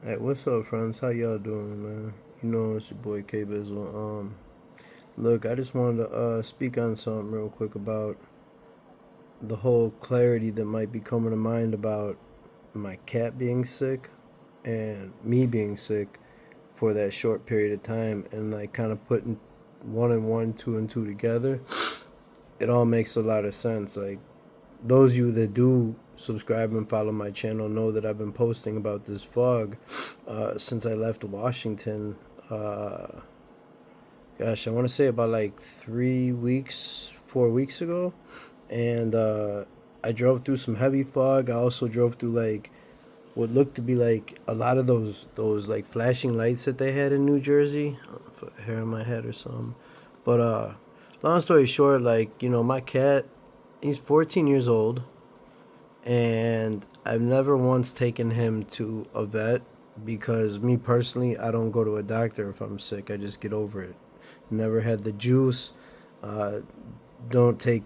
Hey, what's up, friends? How y'all doing, man? You know it's your boy K Bizzle. Look, I just wanted to speak on something real quick about the whole clarity that might be coming to mind about my cat being sick and me being sick for that short period of time, and like kind of putting one and one, two and two together. It all makes a lot of sense. Like those of you that do subscribe and follow my channel know that I've been posting about this fog since I left Washington. Uh, Gosh, I want to say about like 3 weeks, 4 weeks ago, and I drove through some heavy fog. I also drove through like what looked to be like a lot of those like flashing lights that they had in New Jersey. I don't know if I hair on my head or something, but long story short, like my cat, he's 14 years old, and I've never once taken him to a vet because me personally, I don't go to a doctor if I'm sick. I just get over it. Never had the juice. Uh, don't take,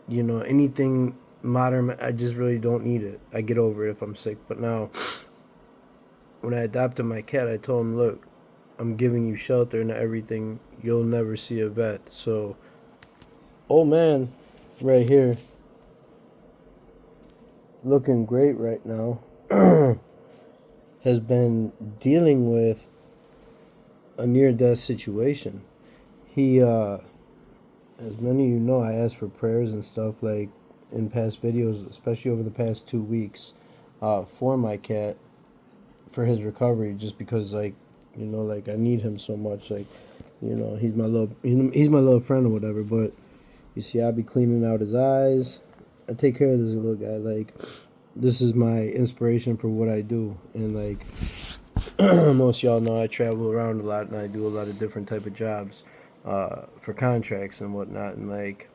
anything modern. I just really don't need it. I get over it if I'm sick. But now, when I adopted my cat, I told him, look, I'm giving you shelter and everything. You'll never see a vet. So, old man, right here, looking great right now, has been dealing with a near death situation. He, as many of you know, I asked for prayers and stuff like in past videos, especially over the past 2 weeks, for my cat for his recovery, just because like like I need him so much. Like he's my little friend or whatever. But you see, I be cleaning out his eyes. I take care of this little guy. Like this is my inspiration for what I do, and like most of y'all know, I travel around a lot and I do a lot of different type of jobs for contracts and whatnot, and like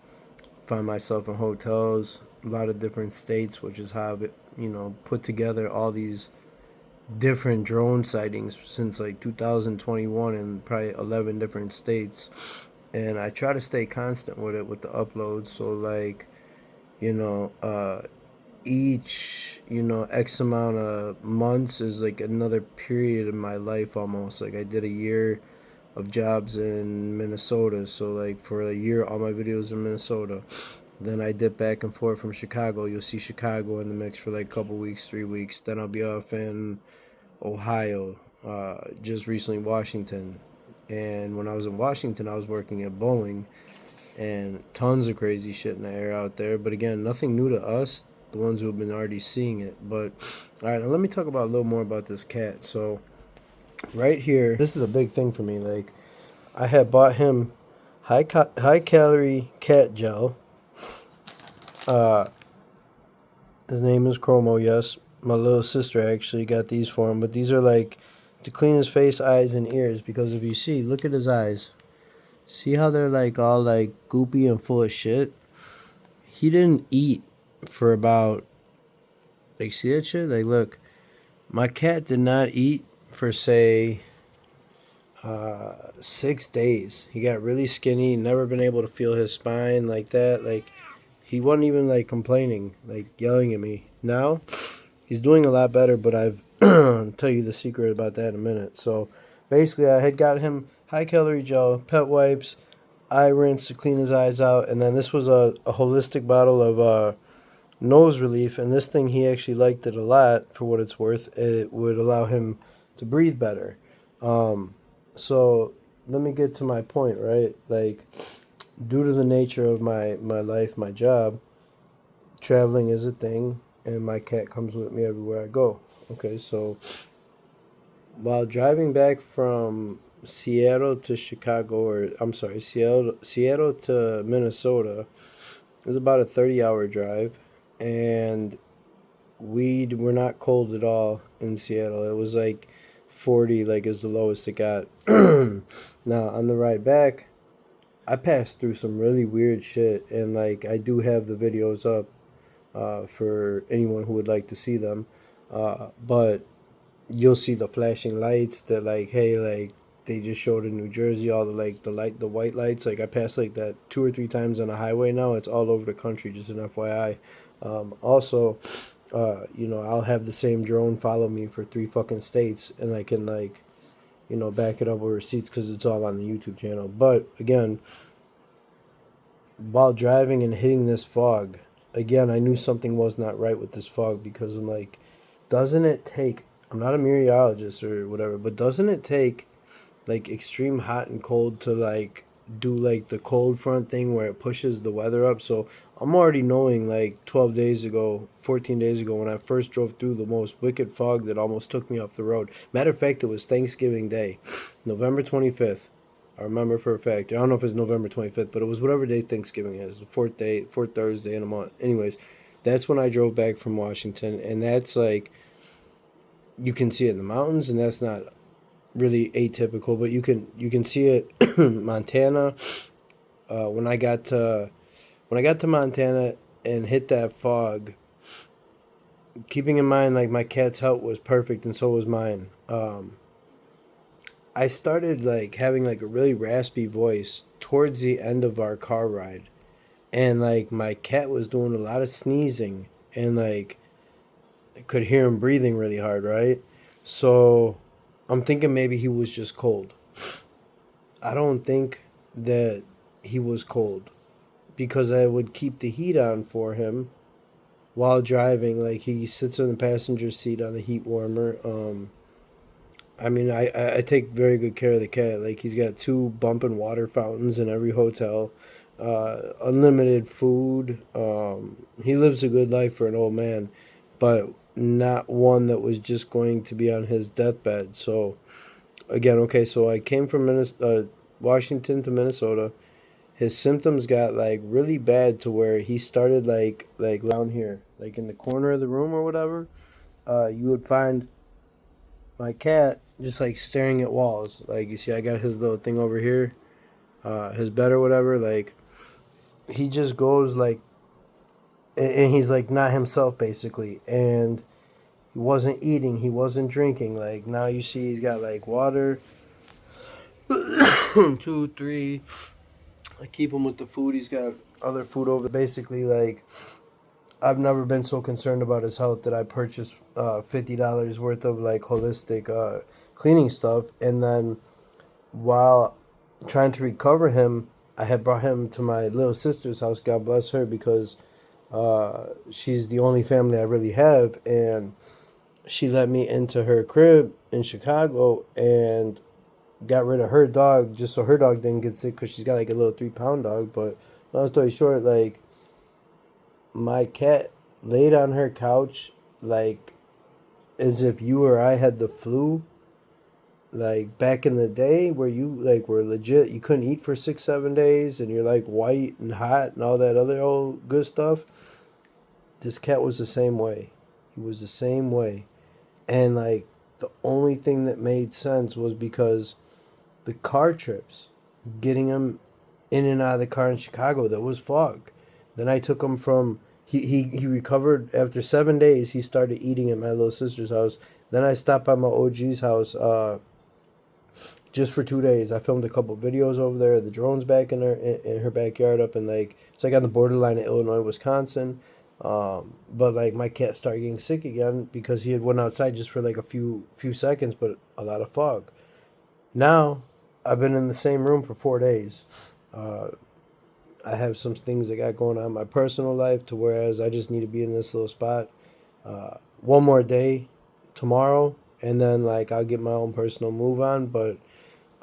find myself in hotels, a lot of different states, which is how I've put together all these different drone sightings since like 2021 in probably 11 different states, and I try to stay constant with it with the uploads. So like you know uh each x amount of months is like another period in my life, almost like I did a year of jobs in Minnesota. So like for a year all my videos in Minnesota, then I dip back and forth from Chicago. You'll see Chicago in the mix for like a couple weeks, 3 weeks. Then I'll be off in Ohio, just recently Washington. And when I was in Washington, I was working at Boeing, and tons of crazy shit in the air out there. But again, nothing new to us, the ones who have been already seeing it. But all right, now let me talk about a little more about this cat. So right here, this is a big thing for me. Like I had bought him high calorie cat gel. Uh, his name is Chromo. Yes, my little sister actually got these for him. But these are like to clean his face, eyes, and ears. Because if you see, look at his eyes. See how they're like all like goopy and full of shit. He didn't eat for about, like, see that shit? Like, look, my cat did not eat for say 6 days. He got really skinny, never been able to feel his spine like that. Like he wasn't even like complaining, like yelling at me. Now he's doing a lot better, but I've tell you the secret about that in a minute. So basically I had got him high calorie gel, pet wipes, eye rinse to clean his eyes out, and then this was a holistic bottle of nose relief. And this thing, he actually liked it a lot. For what it's worth, it would allow him to breathe better. So let me get to my point, right? Like, due to the nature of my life, my job, traveling is a thing, and my cat comes with me everywhere I go. Okay, so while driving back from Seattle to Chicago, or I'm sorry, Seattle to Minnesota, it was about a 30-hour drive, and we were not cold at all in Seattle. It was like 40, like is the lowest it got. Now on the ride back, I passed through some really weird shit, and like I do have the videos up for anyone who would like to see them. But you'll see the flashing lights that like, hey, like they just showed in New Jersey, all the like the white lights. Like I passed like that 2 or 3 times on the highway now. It's all over the country, just an FYI. Also, I'll have the same drone follow me for 3 fucking states, and I can like, back it up with receipts because it's all on the YouTube channel. But again, while driving and hitting this fog, again, I knew something was not right with this fog because I'm like, doesn't it take? I'm not a meteorologist or whatever, but doesn't it take like extreme hot and cold to like do like the cold front thing where it pushes the weather up? So I'm already knowing like 12 days ago, 14 days ago when I first drove through the most wicked fog that almost took me off the road. Matter of fact, it was Thanksgiving Day, November 25th. I remember for a fact. I don't know if it's November 25th, but it was whatever day Thanksgiving is, the fourth day, fourth Thursday in a month. Anyways, that's when I drove back from Washington, and that's like you can see it in the mountains, and that's not really atypical, but you can see it Montana. When I got to Montana and hit that fog, keeping in mind like my cat's health was perfect and so was mine. I started like having like a really raspy voice towards the end of our car ride, and like my cat was doing a lot of sneezing, and like I could hear him breathing really hard, right? So I'm thinking maybe he was just cold. I don't think that he was cold because I would keep the heat on for him while driving. Like he sits in the passenger seat on the heat warmer. I mean, I take very good care of the cat. Like he's got two bumping water fountains in every hotel, unlimited food. He lives a good life for an old man, but not one that was just going to be on his deathbed. So again, okay, so I came from Washington to Minnesota. His symptoms got like really bad to where he started like down here, like in the corner of the room or whatever. You would find my cat just like staring at walls. Like you see, I got his little thing over here, his bed or whatever. Like he just goes like, and he's like not himself basically, and he wasn't eating, he wasn't drinking. Like now you see, he's got like water, 2, 3. I keep him with the food. He's got other food over. Basically, like I've never been so concerned about his health that I purchased $50 worth of like holistic cleaning stuff, and then while trying to recover him, I had brought him to my little sister's house. God bless her, because she's the only family I really have, and she let me into her crib in Chicago and got rid of her dog just so her dog didn't get sick because she's got like a little 3 pound dog. But long story short, like my cat laid on her couch like as if you or I had the flu, like back in the day where you like were legit, you couldn't eat for 6 7 days and you're like white and hot and all that other old good stuff. This cat was the same way. He was the same way. And like the only thing that made sense was because the car trips, getting him in and out of the car in Chicago, that was fog. Then I took him from he recovered after 7 days. He started eating at my little sister's house. Then I stopped by my OG's house just for 2 days. I filmed a couple videos over there. The drone's back in her backyard up in like it's like on the borderline of Illinois, Wisconsin. But like my cat started getting sick again because he had went outside just for like a few seconds, but a lot of fog. Now I've been in the same room for 4 days. Uh, I have some things I got going on in my personal life to whereas I just need to be in this little spot. One more day tomorrow, and then like I'll get my own personal move on. But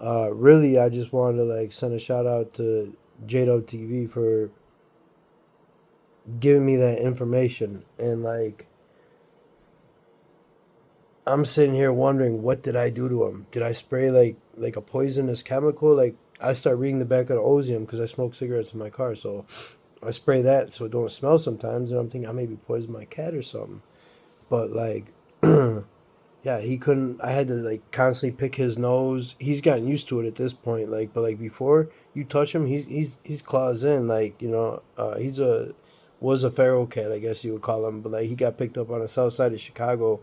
really, I just wanted to like send a shout out to JDO TV for giving me that information. And like I'm sitting here wondering, what did I do to him? Did I spray like a poisonous chemical? Like I start reading the back of the Ozium because I smoke cigarettes in my car, so I spray that so it don't smell sometimes. And I'm thinking I maybe poisoned my cat or something. But like, yeah, he couldn't. I had to like constantly pick his nose. He's gotten used to it at this point. Like, but like before, you touch him, he's claws in. Like he's a was a feral cat, I guess you would call him. But like he got picked up on the south side of Chicago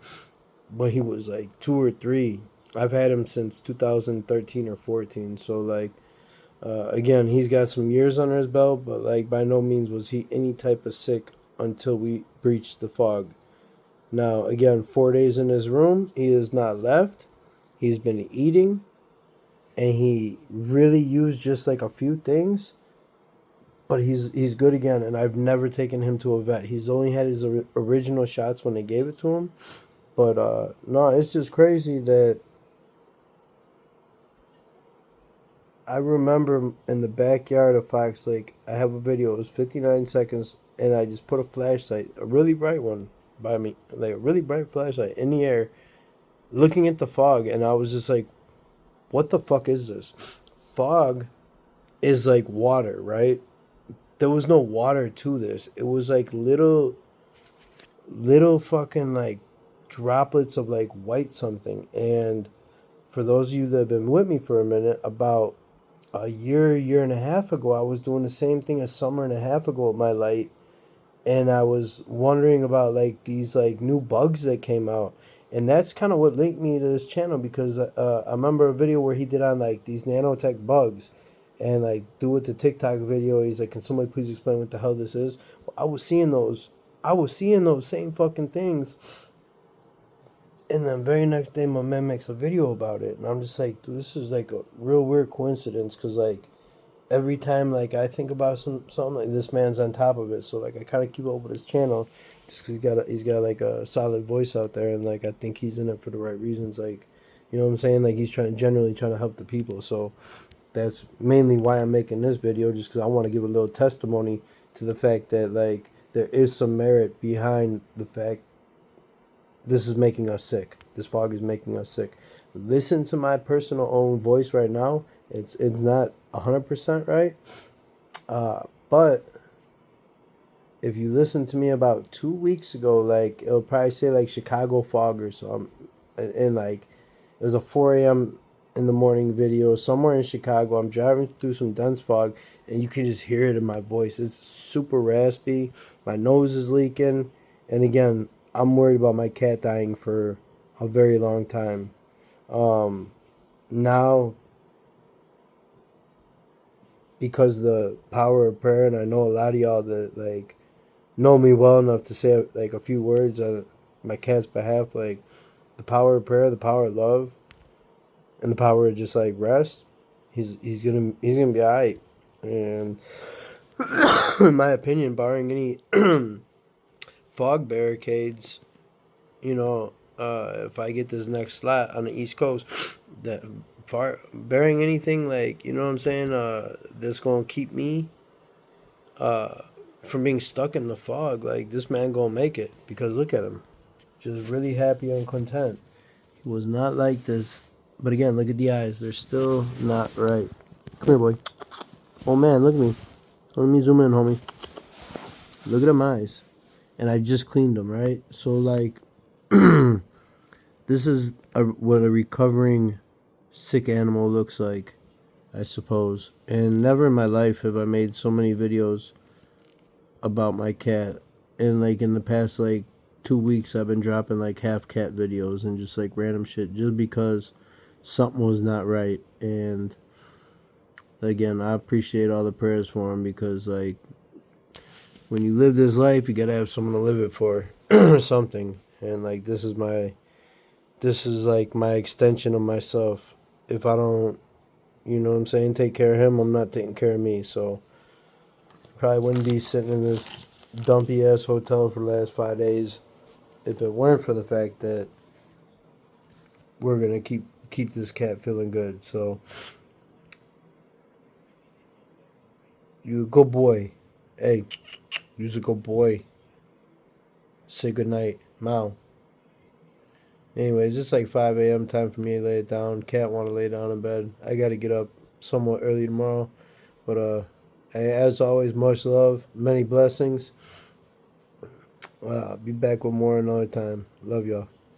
when he was like 2 or 3. I've had him since 2013 or 14. So like again, he's got some years under his belt, but like by no means was he any type of sick until we breached the fog. Now, again, 4 days in his room, he has not left. He's been eating, and he really used just like a few things, but he's good again. And I've never taken him to a vet. He's only had his original shots when they gave it to him. But no, it's just crazy that I remember in the backyard of Fox Lake, I have a video. It was 59 seconds, and I just put a flashlight, a really bright one, by me, like a really bright flashlight in the air, looking at the fog, and I was just like, "What the fuck is this?" Fog is like water, right? There was no water to this. It was like little fucking like droplets of like white something. And for those of you that have been with me for a minute, about a year and a half ago, I was doing the same thing a summer and a half ago with my light, and I was wondering about like these like new bugs that came out, and that's kind of what linked me to this channel because I remember a video where he did on like these nanotech bugs, and like do with the TikTok video, he's like, "Can somebody please explain what the hell this is?" Well, I was seeing those same fucking things, and then very next day, my man makes a video about it, and I'm just like, dude, this is like a real weird coincidence, cause like every time like I think about something like this man's on top of it. So like I kind of keep up with his channel, just cause he's got like a solid voice out there, and like I think he's in it for the right reasons. Like, you know what I'm saying? Like he's generally trying to help the people. So that's mainly why I'm making this video, just cause I want to give a little testimony to the fact that like there is some merit behind the fact this is making us sick. This fog is making us sick. Listen to my personal own voice right now. It's not 100% right, but if you listen to me about 2 weeks ago, like it'll probably say like Chicago fog or something, and like there's a 4 a.m. in the morning video somewhere in Chicago. I'm driving through some dense fog, and you can just hear it in my voice. It's super raspy. My nose is leaking, and again, I'm worried about my cat dying for a very long time. Now, because the power of prayer, and I know a lot of y'all that like know me well enough to say like a few words on my cat's behalf, like the power of prayer, the power of love, and the power of just like rest. He's gonna be alright, and in my opinion, barring any fog barricades, you know, if I get this next slot on the East Coast, that far bearing anything like, you know what I'm saying, that's gonna keep me uh from being stuck in the fog, like this man gonna make it, because look at him, just really happy and content. He was not like this, but again, look at the eyes, they're still not right. Come here, boy. Oh man, look at me. Let me zoom in, homie. Look at them eyes. And I just cleaned them, right? So like this is what a recovering sick animal looks like, I suppose. And never in my life have I made so many videos about my cat. And like in the past like 2 weeks, I've been dropping like half cat videos and just like random shit, just because something was not right. And again, I appreciate all the prayers for him, because like when you live this life, you gotta have someone to live it for or something. And like this is like my extension of myself. If I don't, you know what I'm saying, take care of him, I'm not taking care of me. So probably wouldn't be sitting in this dumpy ass hotel for the last 5 days if it weren't for the fact that we're gonna keep this cat feeling good. So you a good boy. Hey, you's a good boy. Say good night. Meow. Anyways, it's like 5 a.m. time for me to lay it down. Cat want to lay down in bed. I got to get up somewhat early tomorrow. But as always, much love, many blessings. Be back with more another time. Love y'all.